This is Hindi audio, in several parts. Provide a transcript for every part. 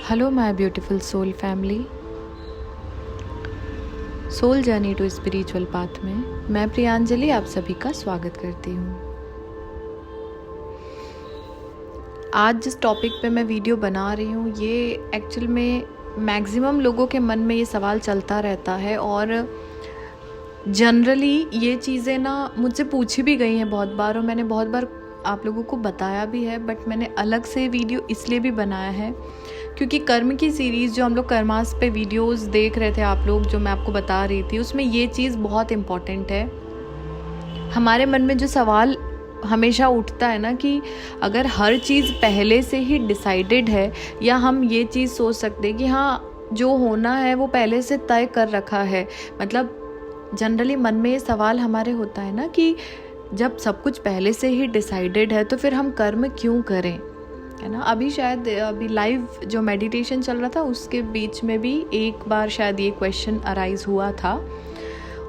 Hello my beautiful soul family, soul journey to spiritual path में मैं प्रियांजलि आप सभी का स्वागत करती हूँ। आज जिस टॉपिक पे मैं वीडियो बना रही हूँ ये एक्चुअल में मैक्सिमम लोगों के मन में ये सवाल चलता रहता है और जनरली ये चीज़ें ना मुझसे पूछी भी गई हैं बहुत बार और मैंने बहुत बार आप लोगों को बताया भी है, बट मैंने अलग से वीडियो इसलिए भी बनाया है क्योंकि कर्म की सीरीज़ जो हम लोग कर्मास पे वीडियोस देख रहे थे आप लोग, जो मैं आपको बता रही थी, उसमें ये चीज़ बहुत इम्पॉर्टेंट है। हमारे मन में जो सवाल हमेशा उठता है ना कि अगर हर चीज़ पहले से ही डिसाइडेड है या हम ये चीज़ सोच सकते हैं कि हाँ जो होना है वो पहले से तय कर रखा है, मतलब जनरली मन में ये सवाल हमारे होता है ना कि जब सब कुछ पहले से ही डिसाइडेड है तो फिर हम कर्म क्यों करें, है ना। अभी लाइव जो मेडिटेशन चल रहा था उसके बीच में भी एक बार शायद ये क्वेश्चन अराइज हुआ था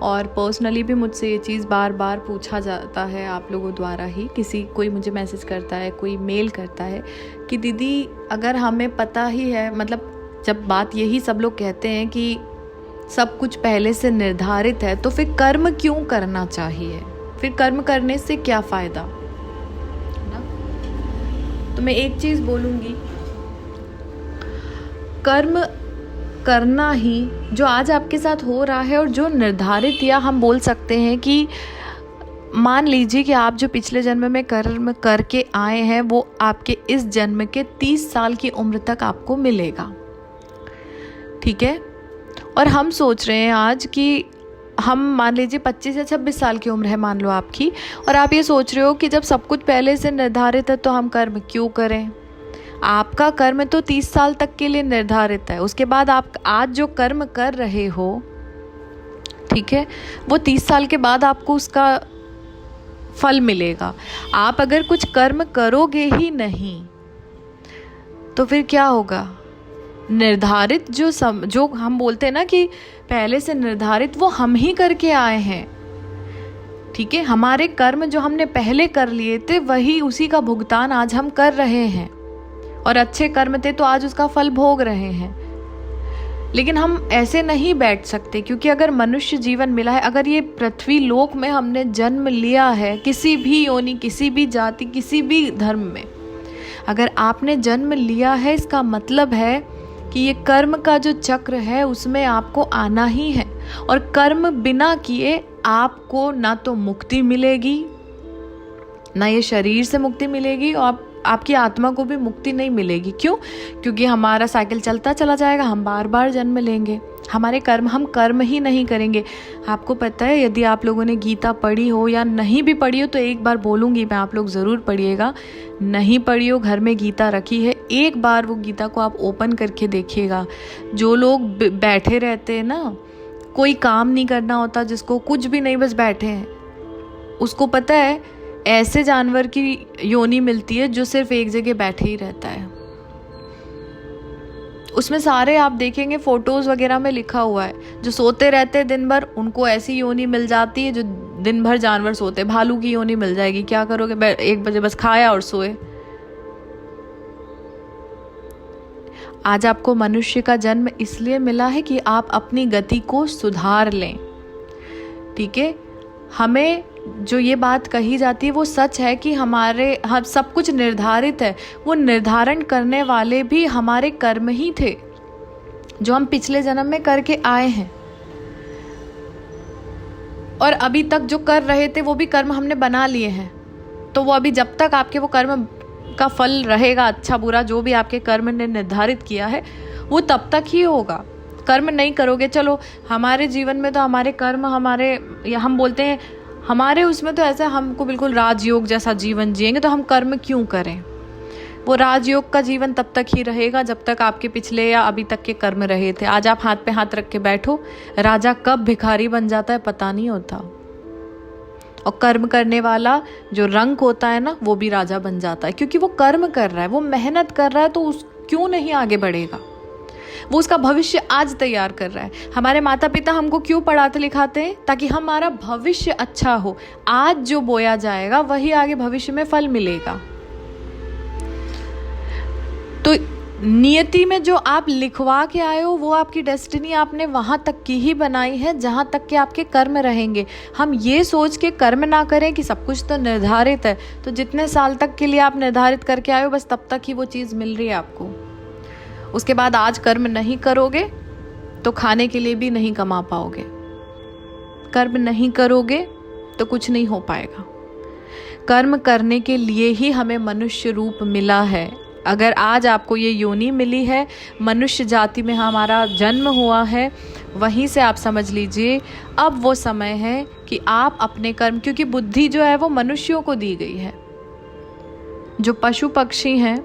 और पर्सनली भी मुझसे ये चीज़ बार बार पूछा जाता है आप लोगों द्वारा ही। कोई मुझे मैसेज करता है, कोई मेल करता है कि दीदी अगर हमें पता ही है, मतलब जब बात यही सब लोग कहते हैं कि सब कुछ पहले से निर्धारित है तो फिर कर्म क्यों करना चाहिए, फिर कर्म करने से क्या फ़ायदा, है ना। तो मैं एक चीज़ बोलूँगी, कर्म करना ही जो आज आपके साथ हो रहा है और जो निर्धारित, या हम बोल सकते हैं कि मान लीजिए कि आप जो पिछले जन्म में कर्म करके आए हैं वो आपके इस जन्म के 30 साल की उम्र तक आपको मिलेगा, ठीक है। और हम सोच रहे हैं आज कि हम मान लीजिए 25 या 26 साल की उम्र है मान लो आपकी, और आप ये सोच रहे हो कि जब सब कुछ पहले से निर्धारित है तो हम कर्म क्यों करें। आपका कर्म तो 30 साल तक के लिए निर्धारित है, उसके बाद आप आज जो कर्म कर रहे हो, ठीक है, वो 30 साल के बाद आपको उसका फल मिलेगा। आप अगर कुछ कर्म करोगे ही नहीं तो फिर क्या होगा। निर्धारित जो हम बोलते हैं ना कि पहले से निर्धारित, वो हम ही करके आए हैं, ठीक है। हमारे कर्म जो हमने पहले कर लिए थे वही उसी का भुगतान आज हम कर रहे हैं, और अच्छे कर्म थे तो आज उसका फल भोग रहे हैं। लेकिन हम ऐसे नहीं बैठ सकते क्योंकि अगर मनुष्य जीवन मिला है, अगर ये पृथ्वी लोक में हमने जन्म लिया है, किसी भी योनि, किसी भी जाति, किसी भी धर्म में अगर आपने जन्म लिया है, इसका मतलब है कि ये कर्म का जो चक्र है उसमें आपको आना ही है। और कर्म बिना किए आपको ना तो मुक्ति मिलेगी, ना ये शरीर से मुक्ति मिलेगी, और आपकी आत्मा को भी मुक्ति नहीं मिलेगी। क्यों? क्योंकि हमारा साइकिल चलता चला जाएगा, हम बार बार जन्म लेंगे। हम कर्म ही नहीं करेंगे। आपको पता है, यदि आप लोगों ने गीता पढ़ी हो या नहीं भी पढ़ी हो तो एक बार बोलूँगी मैं, आप लोग ज़रूर पढ़िएगा। नहीं पढ़ी हो, घर में गीता रखी है, एक बार वो गीता को आप ओपन करके देखिएगा। जो लोग बैठे रहते हैं ना, कोई काम नहीं करना होता, जिसको कुछ भी नहीं, बस बैठे हैं, उसको पता है ऐसे जानवर की योनि मिलती है जो सिर्फ एक जगह बैठे ही रहता है। उसमें सारे आप देखेंगे फोटोज वगैरह में लिखा हुआ है, जो सोते रहते हैं दिन भर उनको ऐसी योनि मिल जाती है, जो दिन भर जानवर सोते, भालू की योनि मिल जाएगी। क्या करोगे, 1 बजे बस खाया और सोए। आज आपको मनुष्य का जन्म इसलिए मिला है कि आप अपनी गति को सुधार लें, ठीक है। हमें जो ये बात कही जाती है वो सच है कि हम सब कुछ निर्धारित है। वो निर्धारण करने वाले भी हमारे कर्म ही थे जो हम पिछले जन्म में करके आए हैं, और अभी तक जो कर रहे थे वो भी कर्म हमने बना लिए हैं। तो वो अभी जब तक आपके वो कर्म का फल रहेगा, अच्छा बुरा जो भी आपके कर्म ने निर्धारित किया है, वो तब तक ही होगा। कर्म नहीं करोगे, चलो हमारे जीवन में तो हमारे कर्म हम बोलते हैं हमारे उसमें तो ऐसा हमको बिल्कुल राजयोग जैसा जीवन जिएंगे, तो हम कर्म क्यों करें। वो राजयोग का जीवन तब तक ही रहेगा जब तक आपके पिछले या अभी तक के कर्म रहे थे। आज आप हाथ पे हाथ रख के बैठो, राजा कब भिखारी बन जाता है पता नहीं होता। और कर्म करने वाला जो रंक होता है ना, वो भी राजा बन जाता है, क्योंकि वो कर्म कर रहा है, वो मेहनत कर रहा है, तो क्यों नहीं आगे बढ़ेगा। वो उसका भविष्य आज तैयार कर रहा है। हमारे माता पिता हमको क्यों पढ़ाते लिखाते हैं, ताकि हमारा भविष्य अच्छा हो। आज जो बोया जाएगा वही आगे भविष्य में फल मिलेगा। तो नियति में जो आप लिखवा के आए हो वो आपकी डेस्टिनी आपने वहाँ तक की ही बनाई है जहाँ तक के आपके कर्म रहेंगे। हम ये सोच के कर्म ना करें कि सब कुछ तो निर्धारित है, तो जितने साल तक के लिए आप निर्धारित करके आए हो बस तब तक ही वो चीज़ मिल रही है आपको। उसके बाद आज कर्म नहीं करोगे तो खाने के लिए भी नहीं कमा पाओगे। कर्म नहीं करोगे तो कुछ नहीं हो पाएगा। कर्म करने के लिए ही हमें मनुष्य रूप मिला है। अगर आज आपको ये योनि मिली है, मनुष्य जाति में हमारा जन्म हुआ है, वहीं से आप समझ लीजिए अब वो समय है कि आप अपने कर्म, क्योंकि बुद्धि जो है वो मनुष्यों को दी गई है। जो पशु पक्षी हैं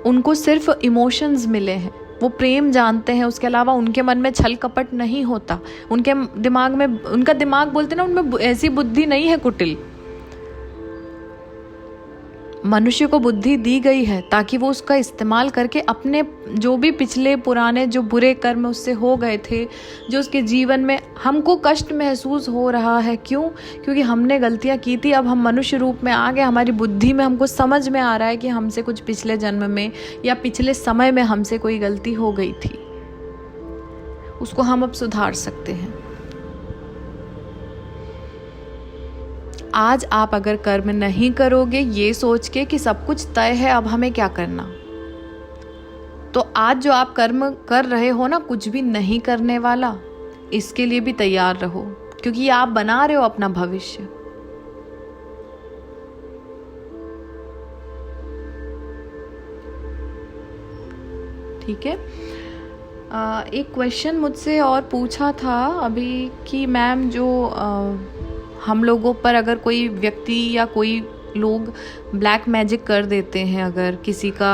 उनको सिर्फ इमोशंस मिले हैं, वो प्रेम जानते हैं, उसके अलावा उनके मन में छल कपट नहीं होता। उनके दिमाग में, उनका दिमाग बोलते ना, उनमें ऐसी बुद्धि नहीं है कुटिल। मनुष्य को बुद्धि दी गई है ताकि वो उसका इस्तेमाल करके अपने जो भी पिछले पुराने जो बुरे कर्म उससे हो गए थे, जो उसके जीवन में हमको कष्ट महसूस हो रहा है, क्यों? क्योंकि हमने गलतियां की थी। अब हम मनुष्य रूप में आ गए, हमारी बुद्धि में हमको समझ में आ रहा है कि हमसे कुछ पिछले जन्म में या पिछले समय में हमसे कोई गलती हो गई थी, उसको हम अब सुधार सकते हैं। आज आप अगर कर्म नहीं करोगे ये सोच के कि सब कुछ तय है, अब हमें क्या करना, तो आज जो आप कर्म कर रहे हो ना, कुछ भी नहीं करने वाला, इसके लिए भी तैयार रहो, क्योंकि आप बना रहे हो अपना भविष्य। ठीक है। एक क्वेश्चन मुझसे और पूछा था अभी कि मैम जो हम लोगों पर अगर कोई व्यक्ति या कोई लोग ब्लैक मैजिक कर देते हैं, अगर किसी का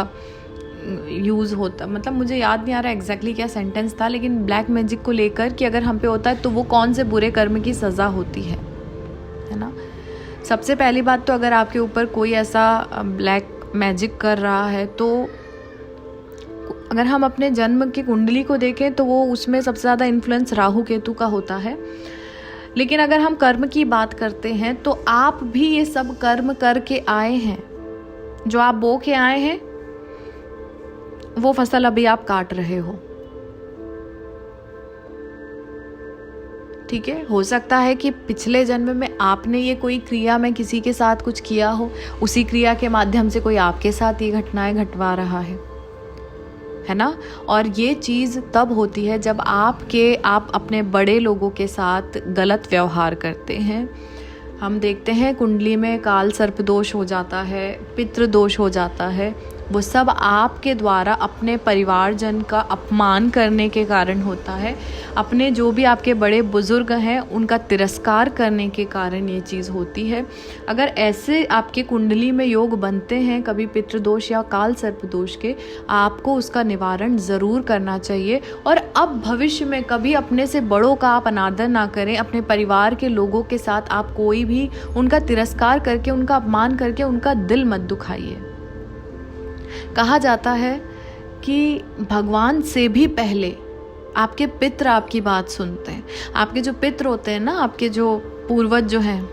यूज़ होता, मतलब मुझे याद नहीं आ रहा एग्जैक्टली क्या सेंटेंस था, लेकिन ब्लैक मैजिक को लेकर कि अगर हम पे होता है तो वो कौन से बुरे कर्म की सज़ा होती है ना। सबसे पहली बात तो अगर आपके ऊपर कोई ऐसा ब्लैक मैजिक कर रहा है, तो अगर हम अपने जन्म की कुंडली को देखें तो वो उसमें सबसे ज़्यादा इन्फ्लुएंस राहु केतु का होता है। लेकिन अगर हम कर्म की बात करते हैं तो आप भी ये सब कर्म करके आए हैं, जो आप बो के आए हैं वो फसल अभी आप काट रहे हो। ठीक है, हो सकता है कि पिछले जन्म में आपने ये कोई क्रिया में किसी के साथ कुछ किया हो, उसी क्रिया के माध्यम से कोई आपके साथ ये घटनाएं घटवा रहा है ना। और ये चीज़ तब होती है जब आप अपने बड़े लोगों के साथ गलत व्यवहार करते हैं। हम देखते हैं कुंडली में काल सर्प दोष हो जाता है, पितृ दोष हो जाता है, वो सब आपके द्वारा अपने परिवारजन का अपमान करने के कारण होता है। अपने जो भी आपके बड़े बुजुर्ग हैं उनका तिरस्कार करने के कारण ये चीज़ होती है। अगर ऐसे आपके कुंडली में योग बनते हैं कभी पितृदोष या काल सर्प दोष के, आपको उसका निवारण ज़रूर करना चाहिए। और अब भविष्य में कभी अपने से बड़ों का आप अनादर ना करें। अपने परिवार के लोगों के साथ आप कोई भी उनका तिरस्कार करके, उनका अपमान करके उनका दिल मत दुखाइए। कहा जाता है कि भगवान से भी पहले आपके पितृ आपकी बात सुनते हैं। आपके जो पितृ होते हैं ना, आपके जो पूर्वज जो हैं,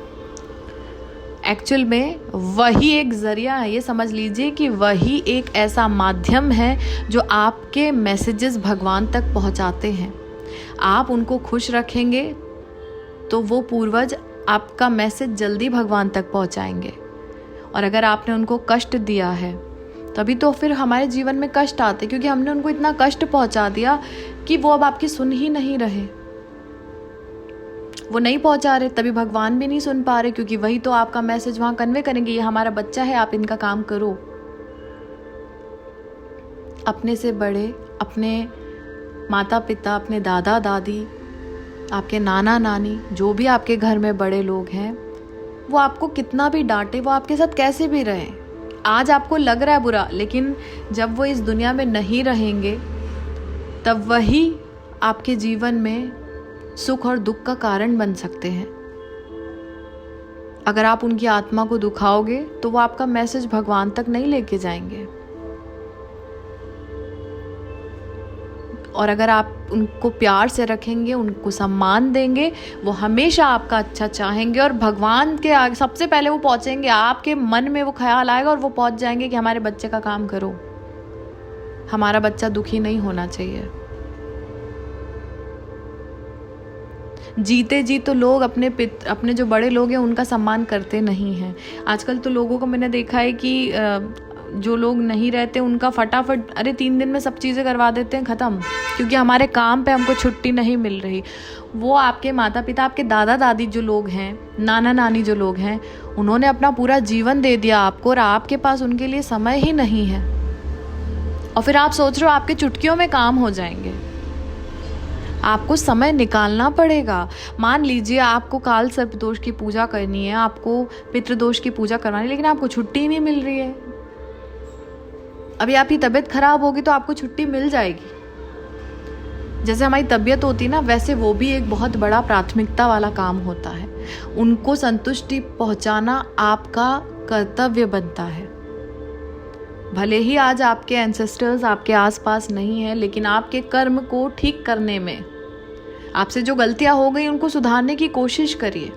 एक्चुअल में वही एक जरिया है। ये समझ लीजिए कि वही एक ऐसा माध्यम है जो आपके मैसेजेस भगवान तक पहुंचाते हैं। आप उनको खुश रखेंगे तो वो पूर्वज आपका मैसेज जल्दी भगवान तक पहुंचाएंगे। और अगर आपने उनको कष्ट दिया है तभी तो फिर हमारे जीवन में कष्ट आते, क्योंकि हमने उनको इतना कष्ट पहुंचा दिया कि वो अब आपकी सुन ही नहीं रहे। वो नहीं पहुंचा रहे, तभी भगवान भी नहीं सुन पा रहे, क्योंकि वही तो आपका मैसेज वहां कन्वे करेंगे, ये हमारा बच्चा है, आप इनका काम करो। अपने से बड़े, अपने माता पिता, अपने दादा दादी, आपके नाना नानी, जो भी आपके घर में बड़े लोग हैं, वो आपको कितना भी डांटे, वो आपके साथ कैसे भी रहे, आज आपको लग रहा है बुरा, लेकिन जब वो इस दुनिया में नहीं रहेंगे तब वही आपके जीवन में सुख और दुख का कारण बन सकते हैं। अगर आप उनकी आत्मा को दुखाओगे तो वो आपका मैसेज भगवान तक नहीं लेके जाएंगे। और अगर आप उनको प्यार से रखेंगे, उनको सम्मान देंगे, वो हमेशा आपका अच्छा चाहेंगे। और भगवान के आगे सबसे पहले वो पहुंचेंगे, आपके मन में वो ख्याल आएगा और वो पहुंच जाएंगे कि हमारे बच्चे का काम करो, हमारा बच्चा दुखी नहीं होना चाहिए। जीते जी तो लोग अपने जो बड़े लोग हैं उनका सम्मान करते नहीं हैं। आजकल तो लोगों को मैंने देखा है कि जो लोग नहीं रहते उनका फटाफट 3 दिन में सब चीज़ें करवा देते हैं ख़त्म, क्योंकि हमारे काम पे हमको छुट्टी नहीं मिल रही। वो आपके माता पिता, आपके दादा दादी जो लोग हैं, नाना नानी जो लोग हैं, उन्होंने अपना पूरा जीवन दे दिया आपको और आपके पास उनके लिए समय ही नहीं है। और फिर आप सोच रहे हो आपके चुटकियों में काम हो जाएंगे। आपको समय निकालना पड़ेगा। मान लीजिए आपको काल सर्पदोष की पूजा करनी है, आपको पितृदोष की पूजा करवानी है, लेकिन आपको छुट्टी नहीं मिल रही है। अभी आपकी तबीयत खराब होगी तो आपको छुट्टी मिल जाएगी। जैसे हमारी तबीयत होती है ना, वैसे वो भी एक बहुत बड़ा प्राथमिकता वाला काम होता है। उनको संतुष्टि पहुंचाना आपका कर्तव्य बनता है। भले ही आज आपके एंसेस्टर्स आपके आसपास नहीं है, लेकिन आपके कर्म को ठीक करने में, आपसे जो गलतियां हो गई उनको सुधारने की कोशिश करिए।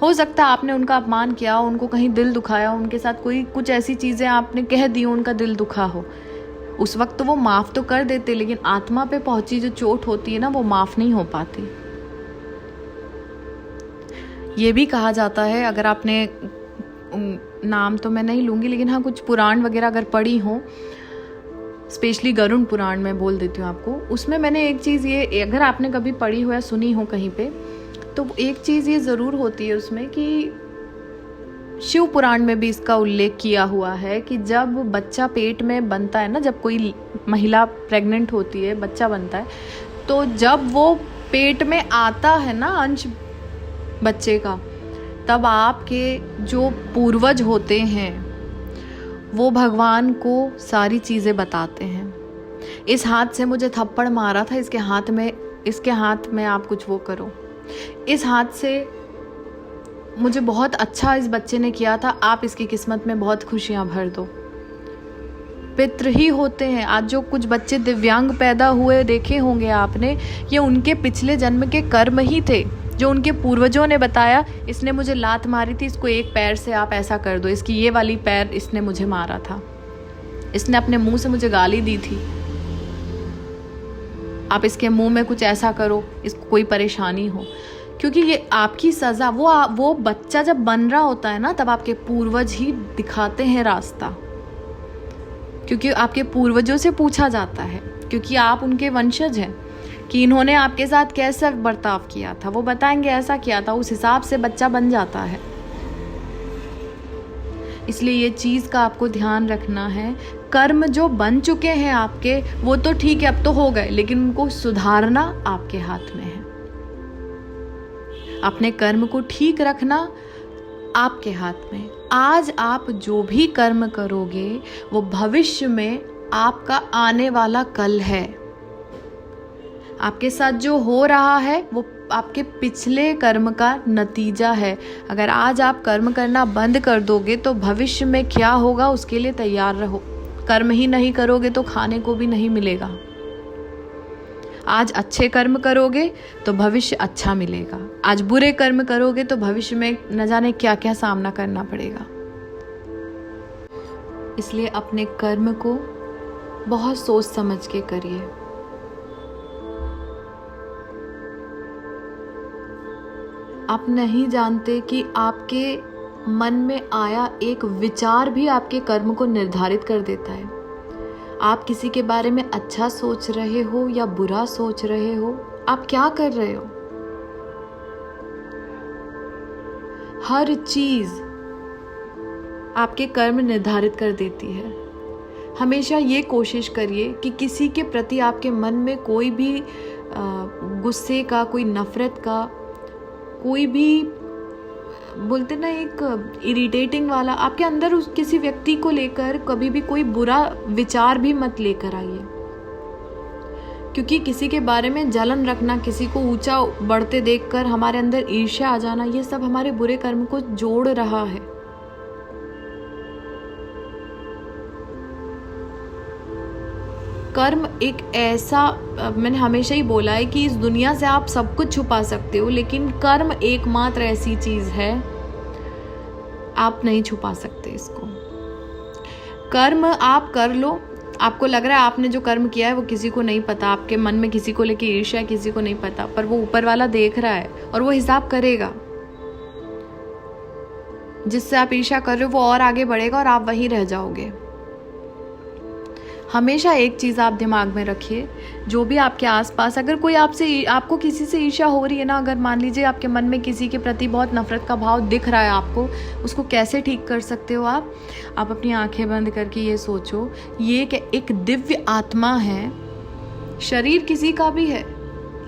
हो सकता है आपने उनका अपमान किया, उनको कहीं दिल दुखाया, उनके साथ कुछ ऐसी चीज़ें आपने कह दी, उनका दिल दुखा हो। उस वक्त तो वो माफ़ तो कर देते, लेकिन आत्मा पे पहुंची जो चोट होती है ना, वो माफ़ नहीं हो पाती। ये भी कहा जाता है, अगर आपने, नाम तो मैं नहीं लूँगी, लेकिन हाँ कुछ पुराण वगैरह अगर पढ़ी हो, स्पेशली गरुड़ पुराण में बोल देती हूँ आपको, उसमें मैंने एक चीज़ ये, अगर आपने कभी पढ़ी हो या सुनी हो कहीं पे, तो एक चीज़ ये ज़रूर होती है उसमें कि शिव पुराण में भी इसका उल्लेख किया हुआ है कि जब बच्चा पेट में बनता है ना, जब कोई महिला प्रेग्नेंट होती है, बच्चा बनता है, तो जब वो पेट में आता है ना अंश बच्चे का, तब आपके जो पूर्वज होते हैं वो भगवान को सारी चीज़ें बताते हैं। इस हाथ से मुझे थप्पड़ मारा था, इसके हाथ में आप कुछ वो करो, इस हाथ से मुझे बहुत अच्छा इस बच्चे ने किया था, आप इसकी किस्मत में बहुत खुशियां भर दो। पितृ ही होते हैं। आज जो कुछ बच्चे दिव्यांग पैदा हुए देखे होंगे आपने, ये उनके पिछले जन्म के कर्म ही थे, जो उनके पूर्वजों ने बताया, इसने मुझे लात मारी थी, इसको एक पैर से आप ऐसा कर दो, इसकी ये वाली पैर इसने मुझे मारा था, इसने अपने मुंह से मुझे गाली दी थी, आप इसके मुंह में कुछ ऐसा करो, इसको कोई परेशानी हो। क्योंकि ये आपकी सज़ा, वो बच्चा जब बन रहा होता है ना, तब आपके पूर्वज ही दिखाते हैं रास्ता, क्योंकि आपके पूर्वजों से पूछा जाता है, क्योंकि आप उनके वंशज हैं, कि इन्होंने आपके साथ कैसा बर्ताव किया था, वो बताएंगे ऐसा किया था, उस हिसाब से बच्चा बन जाता है। इसलिए ये चीज़ का आपको ध्यान रखना है। कर्म जो बन चुके हैं आपके, वो तो ठीक है, अब तो हो गए, लेकिन उनको सुधारना आपके हाथ में है। अपने कर्म को ठीक रखना आपके हाथ में। आज आप जो भी कर्म करोगे वो भविष्य में आपका आने वाला कल है। आपके साथ जो हो रहा है वो आपके पिछले कर्म का नतीजा है। अगर आज आप कर्म करना बंद कर दोगे तो भविष्य में क्या होगा उसके लिए तैयार रहो। कर्म ही नहीं करोगे तो खाने को भी नहीं मिलेगा। आज अच्छे कर्म करोगे तो भविष्य अच्छा मिलेगा, आज बुरे कर्म करोगे तो भविष्य में न जाने क्या क्या सामना करना पड़ेगा। इसलिए अपने कर्म को बहुत सोच समझ के करिए। आप नहीं जानते कि आपके मन में आया एक विचार भी आपके कर्म को निर्धारित कर देता है। आप किसी के बारे में अच्छा सोच रहे हो या बुरा सोच रहे हो, आप क्या कर रहे हो, हर चीज आपके कर्म निर्धारित कर देती है। हमेशा ये कोशिश करिए कि किसी के प्रति आपके मन में कोई भी गुस्से का, कोई नफरत का, कोई भी बोलते ना एक इरिटेटिंग वाला आपके अंदर उस किसी व्यक्ति को लेकर कभी भी कोई बुरा विचार भी मत लेकर आइए। क्योंकि किसी के बारे में जलन रखना, किसी को ऊंचा बढ़ते देखकर हमारे अंदर ईर्ष्या आ जाना, ये सब हमारे बुरे कर्म को जोड़ रहा है। कर्म एक ऐसा, मैंने हमेशा ही बोला है कि इस दुनिया से आप सब कुछ छुपा सकते हो, लेकिन कर्म एकमात्र ऐसी चीज है आप नहीं छुपा सकते इसको। कर्म आप कर लो, आपको लग रहा है आपने जो कर्म किया है वो किसी को नहीं पता, आपके मन में किसी को लेके ईर्ष्या है, किसी को नहीं पता, पर वो ऊपर वाला देख रहा है और वो हिसाब करेगा। जिससे आप ईर्ष्या कर रहे हो वो और आगे बढ़ेगा और आप वहीं रह जाओगे। हमेशा एक चीज़ आप दिमाग में रखिए, जो भी आपके आसपास अगर कोई आपको किसी से ईर्ष्या हो रही है ना, अगर मान लीजिए आपके मन में किसी के प्रति बहुत नफरत का भाव दिख रहा है आपको, उसको कैसे ठीक कर सकते हो आप अपनी आंखें बंद करके ये सोचो, ये एक दिव्य आत्मा है, शरीर किसी का भी है,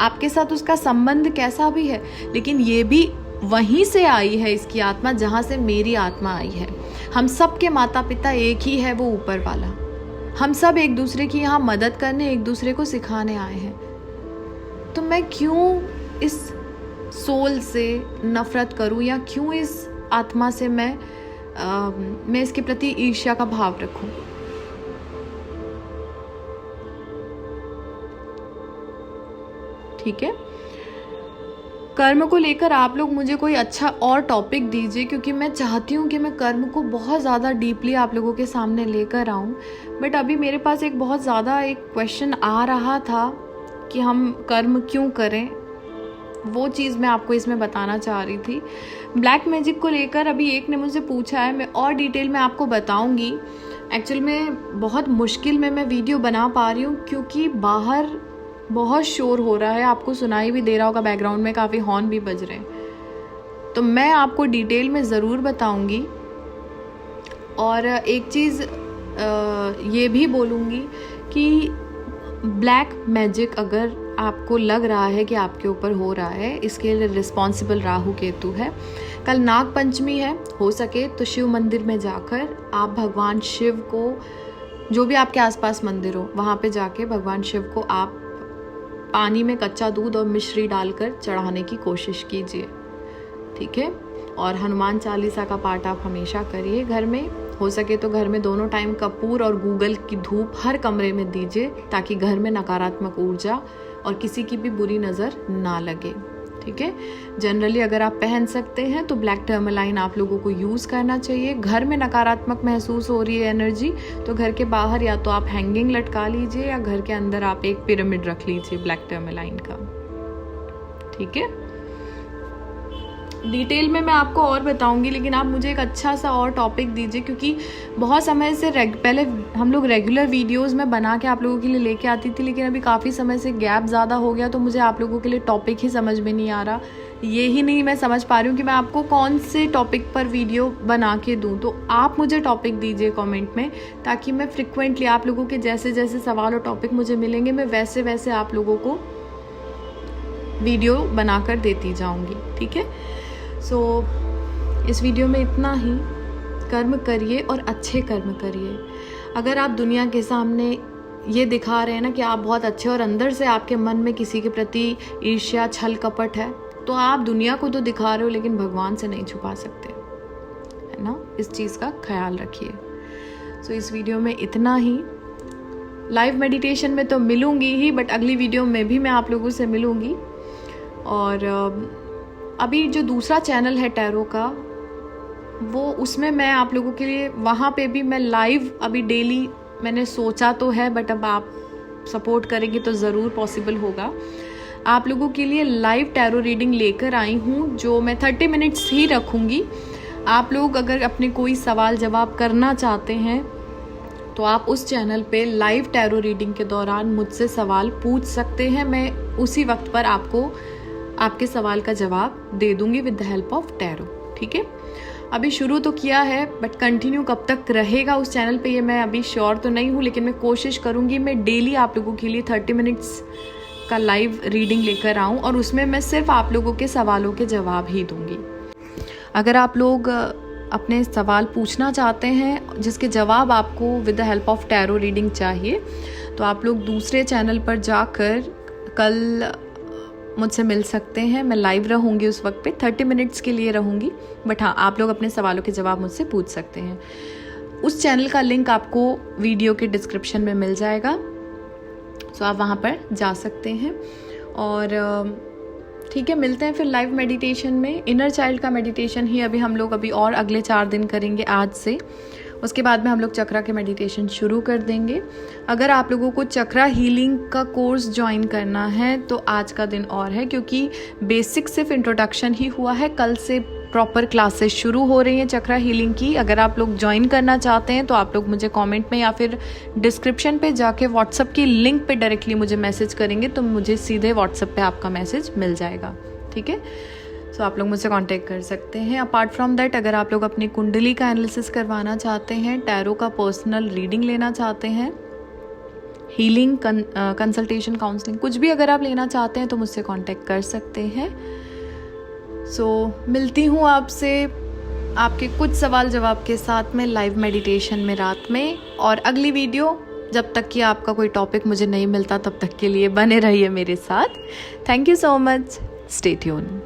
आपके साथ उसका संबंध कैसा भी है, लेकिन ये भी वहीं से आई है इसकी आत्मा जहाँ से मेरी आत्मा आई है। हम सब के माता पिता एक ही है, वो ऊपर वाला। हम सब एक दूसरे की यहाँ मदद करने, एक दूसरे को सिखाने आए हैं। तो मैं क्यों इस सोल से नफरत करूँ, या क्यों इस आत्मा से मैं इसके प्रति ईर्ष्या का भाव रखूं? ठीक है, कर्म को लेकर आप लोग मुझे कोई अच्छा और टॉपिक दीजिए, क्योंकि मैं चाहती हूँ कि मैं कर्म को बहुत ज़्यादा डीपली आप लोगों के सामने लेकर आऊँ। बट अभी मेरे पास एक बहुत ज़्यादा एक क्वेश्चन आ रहा था कि हम कर्म क्यों करें, वो चीज़ मैं आपको इसमें बताना चाह रही थी। ब्लैक मैजिक को लेकर अभी एक ने मुझसे पूछा है, मैं और डिटेल में आपको बताऊँगी। एक्चुअल में बहुत मुश्किल में मैं वीडियो बना पा रही हूँ, क्योंकि बाहर बहुत शोर हो रहा है, आपको सुनाई भी दे रहा होगा, बैकग्राउंड में काफ़ी हॉर्न भी बज रहे हैं। तो मैं आपको डिटेल में ज़रूर बताऊंगी। और एक चीज़ ये भी बोलूँगी कि ब्लैक मैजिक अगर आपको लग रहा है कि आपके ऊपर हो रहा है, इसके लिए रिस्पॉन्सिबल राहु केतु है। कल नाग पंचमी है, हो सके तो शिव मंदिर में जाकर आप भगवान शिव को, जो भी आपके आसपास मंदिर हो वहाँ पे जाके भगवान शिव को आप पानी में कच्चा दूध और मिश्री डालकर चढ़ाने की कोशिश कीजिए। ठीक है, और हनुमान चालीसा का पाठ आप हमेशा करिए घर में। हो सके तो घर में दोनों टाइम कपूर और गूगल की धूप हर कमरे में दीजिए, ताकि घर में नकारात्मक ऊर्जा और किसी की भी बुरी नज़र ना लगे। ठीक है, जनरली अगर आप पहन सकते हैं तो ब्लैक टर्मलाइन आप लोगों को यूज़ करना चाहिए। घर में नकारात्मक महसूस हो रही है एनर्जी, तो घर के बाहर या तो आप हैंगिंग लटका लीजिए, या घर के अंदर आप एक पिरामिड रख लीजिए ब्लैक टर्मलाइन का। ठीक है, डिटेल में मैं आपको और बताऊंगी, लेकिन आप मुझे एक अच्छा सा और टॉपिक दीजिए, क्योंकि बहुत समय से पहले हम लोग रेगुलर वीडियोस में बना के आप लोगों के लिए लेके आती थी, लेकिन अभी काफ़ी समय से गैप ज़्यादा हो गया, तो मुझे आप लोगों के लिए टॉपिक ही समझ में नहीं आ रहा। ये ही नहीं मैं समझ पा रही हूँ कि मैं आपको कौन से टॉपिक पर वीडियो बना के दूँ। तो आप मुझे टॉपिक दीजिए कॉमेंट में, ताकि मैं फ्रिक्वेंटली आप लोगों के जैसे जैसे सवाल और टॉपिक मुझे मिलेंगे, मैं वैसे वैसे आप लोगों को वीडियो बनाकर देती जाऊँगी। ठीक है, सो इस वीडियो में इतना ही। कर्म करिए और अच्छे कर्म करिए। अगर आप दुनिया के सामने ये दिखा रहे हैं ना कि आप बहुत अच्छे, और अंदर से आपके मन में किसी के प्रति ईर्ष्या छल कपट है, तो आप दुनिया को तो दिखा रहे हो, लेकिन भगवान से नहीं छुपा सकते, है ना। इस चीज़ का ख्याल रखिए। सो इस वीडियो में इतना ही। लाइव मेडिटेशन में तो मिलूंगी ही, बट अगली वीडियो में भी मैं आप लोगों से मिलूंगी। और अभी जो दूसरा चैनल है टैरो का, वो उसमें मैं आप लोगों के लिए, वहाँ पे भी मैं लाइव अभी डेली मैंने सोचा तो है, बट अब आप सपोर्ट करेंगे तो ज़रूर पॉसिबल होगा। आप लोगों के लिए लाइव टैरो रीडिंग लेकर आई हूँ, जो मैं 30 मिनट्स ही रखूँगी। आप लोग अगर अपने कोई सवाल जवाब करना चाहते हैं तो आप उस चैनल पे लाइव टैरो रीडिंग के दौरान मुझसे सवाल पूछ सकते हैं। मैं उसी वक्त पर आपको आपके सवाल का जवाब दे दूंगी with the help of tarot. ठीक है, अभी शुरू तो किया है, बट कंटिन्यू कब तक रहेगा उस चैनल पे ये मैं अभी श्योर तो नहीं हूँ, लेकिन मैं कोशिश करूँगी मैं डेली आप लोगों के लिए 30 मिनट्स का लाइव रीडिंग लेकर आऊँ, और उसमें मैं सिर्फ आप लोगों के सवालों के जवाब ही दूँगी। अगर आप लोग अपने सवाल पूछना चाहते हैं जिसके जवाब आपको with the help of tarot reading चाहिए, तो आप लोग दूसरे चैनल पर जाकर कल मुझसे मिल सकते हैं। मैं लाइव रहूँगी उस वक्त पे, 30 मिनट्स के लिए रहूँगी, बट हाँ, आप लोग अपने सवालों के जवाब मुझसे पूछ सकते हैं। उस चैनल का लिंक आपको वीडियो के डिस्क्रिप्शन में मिल जाएगा, सो आप वहाँ पर जा सकते हैं। और ठीक है, मिलते हैं फिर लाइव मेडिटेशन में। इनर चाइल्ड का मेडिटेशन ही अभी हम लोग और अगले 4 दिन करेंगे आज से। उसके बाद में हम लोग चक्रा के मेडिटेशन शुरू कर देंगे। अगर आप लोगों को चक्रा हीलिंग का कोर्स ज्वाइन करना है तो आज का दिन और है, क्योंकि बेसिक सिर्फ इंट्रोडक्शन ही हुआ है। कल से प्रॉपर क्लासेस शुरू हो रही हैं चक्रा हीलिंग की। अगर आप लोग ज्वाइन करना चाहते हैं तो आप लोग मुझे कमेंट में या फिर डिस्क्रिप्शन पे जाके व्हाट्सएप की लिंक पे डायरेक्टली मुझे मैसेज करेंगे तो मुझे सीधे व्हाट्सएप पे आपका मैसेज मिल जाएगा, ठीक है। सो आप लोग मुझसे कांटेक्ट कर सकते हैं। अपार्ट फ्रॉम दैट, अगर आप लोग अपनी कुंडली का एनालिसिस करवाना चाहते हैं, टैरो का पर्सनल रीडिंग लेना चाहते हैं, हीलिंग कंसल्टेशन, काउंसलिंग, कुछ भी अगर आप लेना चाहते हैं तो मुझसे कांटेक्ट कर सकते हैं। सो मिलती हूँ आपसे आपके कुछ सवाल जवाब के साथ में लाइव मेडिटेशन में रात में, और अगली वीडियो जब तक कि आपका कोई टॉपिक मुझे नहीं मिलता तब तक के लिए बने रहिए मेरे साथ। Thank you so much, stay tune.